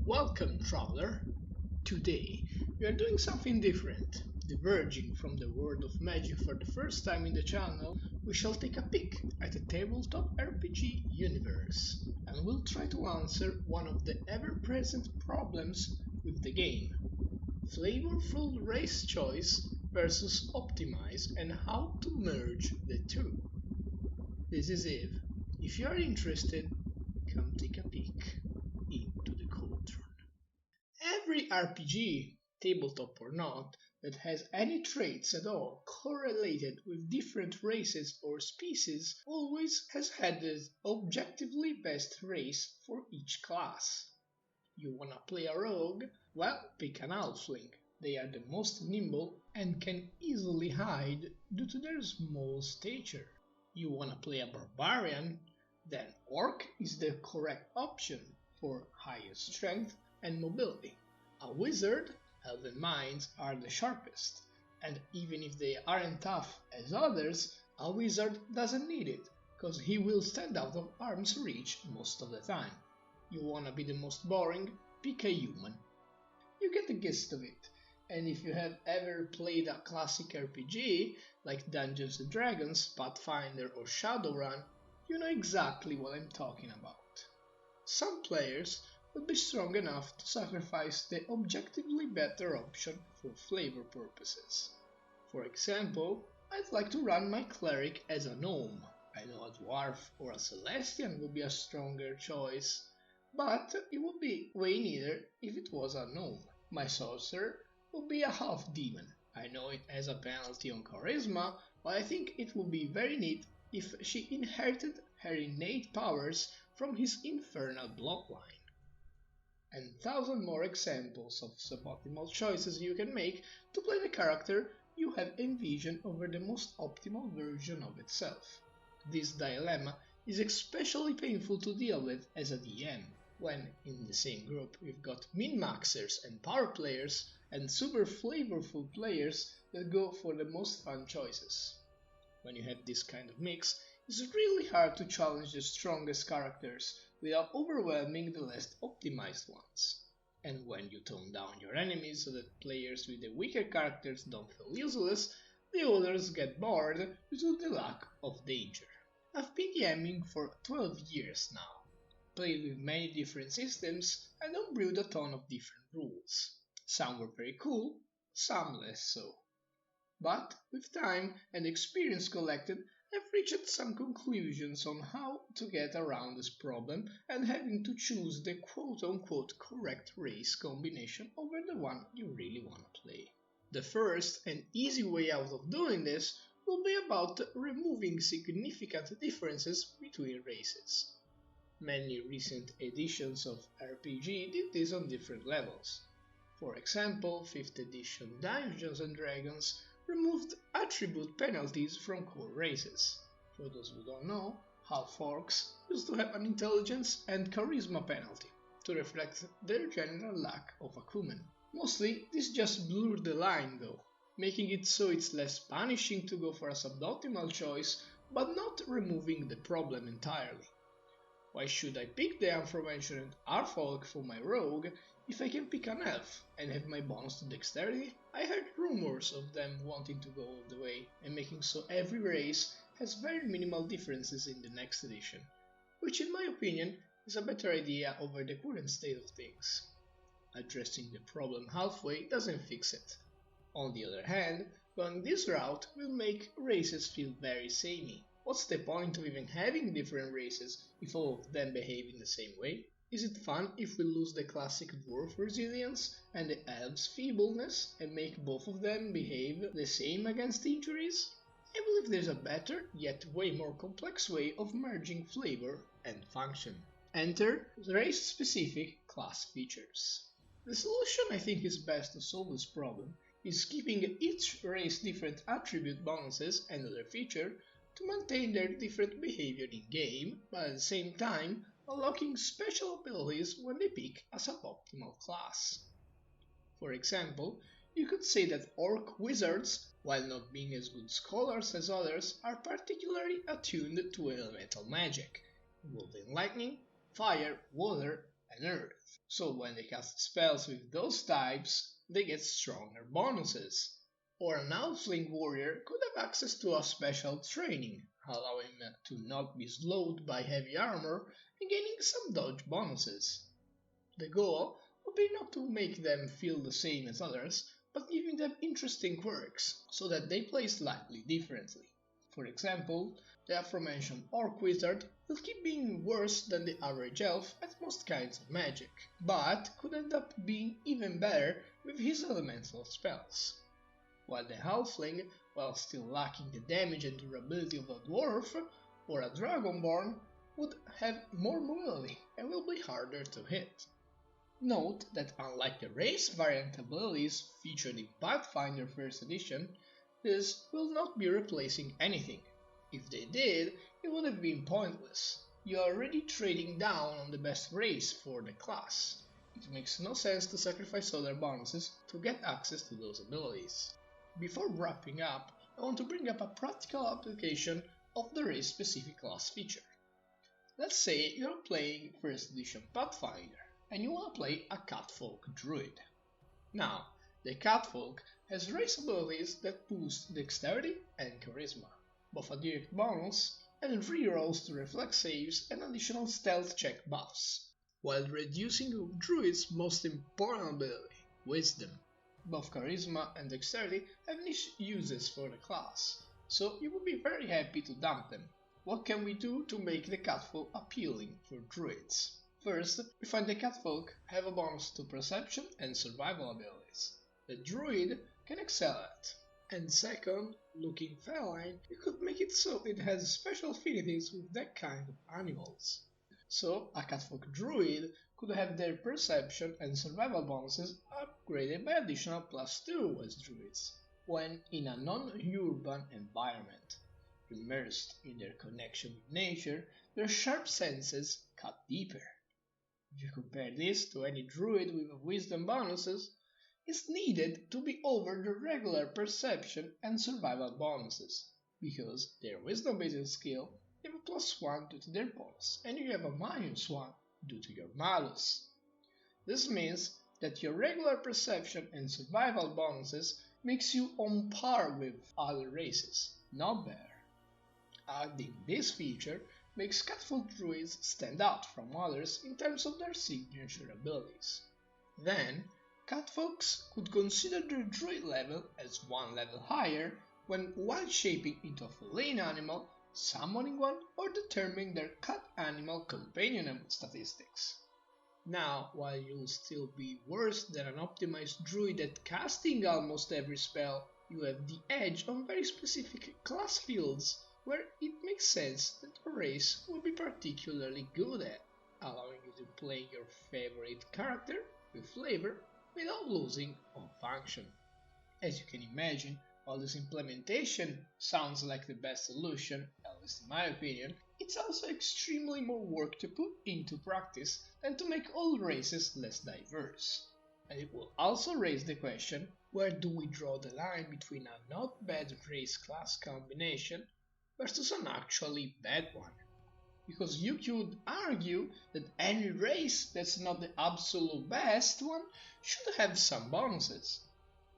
Welcome, traveler! Today, we are doing something different. Diverging from the world of magic for the first time in the channel, we shall take a peek at the tabletop RPG universe, and we'll try to answer one of the ever-present problems with the game. Flavorful race choice versus optimize and how to merge the two. This is Eve. If you are interested, come take a peek into the cauldron. Every RPG, tabletop or not, that has any traits at all correlated with different races or species always has had the objectively best race for each class. You wanna play a rogue? Well, pick an Halfling. They are the most nimble and can easily hide due to their small stature. You wanna play a barbarian? Then Orc is the correct option for higher strength and mobility. A wizard, elven minds are the sharpest, and even if they aren't tough as others, a wizard doesn't need it, cause he will stand out of arm's reach most of the time. You wanna be the most boring? Pick a human. You get the gist of it, and if you have ever played a classic RPG like Dungeons & Dragons, Pathfinder or Shadowrun, you know exactly what I'm talking about. Some players will be strong enough to sacrifice the objectively better option for flavor purposes. For example, I'd like to run my cleric as a gnome. I know a dwarf or a celestian would be a stronger choice, but it would be way neater if it was a gnome. My sorcerer would be a half demon. I know it has a penalty on charisma, but I think it would be very neat if she inherited her innate powers from his infernal bloodline. And 1,000 more examples of suboptimal choices you can make to play the character you have envisioned over the most optimal version of itself. This dilemma is especially painful to deal with as a DM, when in the same group we've got min-maxers and power players and super flavorful players that go for the most fun choices. When you have this kind of mix, it's really hard to challenge the strongest characters without overwhelming the less optimized ones. And when you tone down your enemies so that players with the weaker characters don't feel useless, the others get bored due to the lack of danger. I've been DMing for 12 years now, played with many different systems and homebrewed a ton of different rules. Some were very cool, some less so. But with time and experience collected, I've reached some conclusions on how to get around this problem and having to choose the quote-unquote correct race combination over the one you really want to play. The first and easy way out of doing this will be about removing significant differences between races. Many recent editions of RPG did this on different levels. For example, 5th edition Dungeons & Dragons removed attribute penalties from core races. For those who don't know, half-orcs used to have an intelligence and charisma penalty, to reflect their general lack of acumen. Mostly, this just blurred the line though, making it so it's less punishing to go for a suboptimal choice, but not removing the problem entirely. Why should I pick the aforementioned half-orc for my rogue if I can pick an elf and have my bonus to dexterity? I heard rumors of them wanting to go all the way and making so every race has very minimal differences in the next edition, which in my opinion is a better idea over the current state of things. Addressing the problem halfway doesn't fix it. On the other hand, going this route will make races feel very samey. What's the point of even having different races if all of them behave in the same way? Is it fun if we lose the classic dwarf resilience and the elf's feebleness and make both of them behave the same against injuries? I believe there's a better, yet way more complex way of merging flavor and function. Enter race-specific class features. The solution I think is best to solve this problem is keeping each race different attribute bonuses and other feature to maintain their different behavior in-game, but at the same time unlocking special abilities when they pick a suboptimal class. For example, you could say that orc wizards, while not being as good scholars as others, are particularly attuned to elemental magic, involving lightning, fire, water, and earth. So when they cast spells with those types, they get stronger bonuses. Or an Halfling warrior could have access to a special training, allowing them to not be slowed by heavy armor and gaining some dodge bonuses. The goal would be not to make them feel the same as others, but giving them interesting quirks so that they play slightly differently. For example, the aforementioned Orc Wizard will keep being worse than the average elf at most kinds of magic, but could end up being even better with his elemental spells. While the Halfling, while still lacking the damage and durability of a dwarf or a dragonborn, would have more mobility and will be harder to hit. Note that unlike the race variant abilities featured in Pathfinder 1st edition, this will not be replacing anything. If they did, it would have been pointless. You are already trading down on the best race for the class. It makes no sense to sacrifice other bonuses to get access to those abilities. Before wrapping up, I want to bring up a practical application of the race-specific class feature. Let's say you're playing 1st edition Pathfinder and you want to play a Catfolk Druid. Now, the Catfolk has race abilities that boost dexterity and charisma, both a direct bonus and rerolls to reflex saves and additional stealth check buffs, while reducing the Druid's most important ability, wisdom. Both charisma and dexterity have niche uses for the class, so you would be very happy to dump them. What can we do to make the Catfolk appealing for Druids? First, we find the Catfolk have a bonus to perception and survival abilities the Druid can excel at. And second, looking feline, you could make it so it has special affinities with that kind of animals. So, a Catfolk Druid could have their perception and survival bonuses upgraded by additional +2 as Druids, when in a non-urban environment. Immersed in their connection with nature, their sharp senses cut deeper. If you compare this to any druid with wisdom bonuses, it's needed to be over the regular perception and survival bonuses, because their wisdom-based skill have a +1 due to their bonus, and you have a -1 due to your malus. This means that your regular perception and survival bonuses makes you on par with other races, not better. Adding this feature makes Catfolk Druids stand out from others in terms of their signature abilities. Then, Catfolks could consider their Druid level as one level higher when wild-shaping into a feline animal, summoning one, or determining their cat animal companion statistics. Now, while you'll still be worse than an optimized druid at casting almost every spell, you have the edge on very specific class fields where it makes sense that a race will be particularly good at, allowing you to play your favorite character with flavor without losing on function. As you can imagine, while this implementation sounds like the best solution, at least in my opinion, it's also extremely more work to put into practice than to make all races less diverse. And it will also raise the question, where do we draw the line between a not bad race class combination versus an actually bad one? Because you could argue that any race that's not the absolute best one should have some bonuses.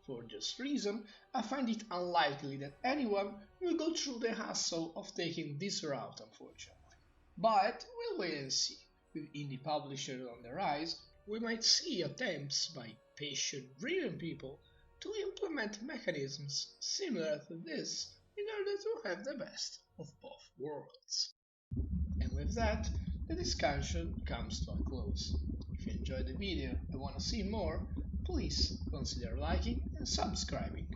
For this reason, I find it unlikely that anyone will go through the hassle of taking this route, unfortunately. But we'll wait and see. With indie publishers on the rise, we might see attempts by patient-driven people to implement mechanisms similar to this in order to have the best of both worlds. And with that, the discussion comes to a close. If you enjoyed the video and want to see more, please consider liking and subscribing.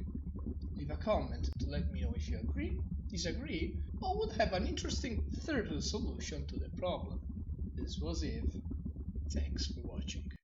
Leave a comment to let me know if you agree, disagree, or would have an interesting third solution to the problem. This was Eve. Thanks for watching.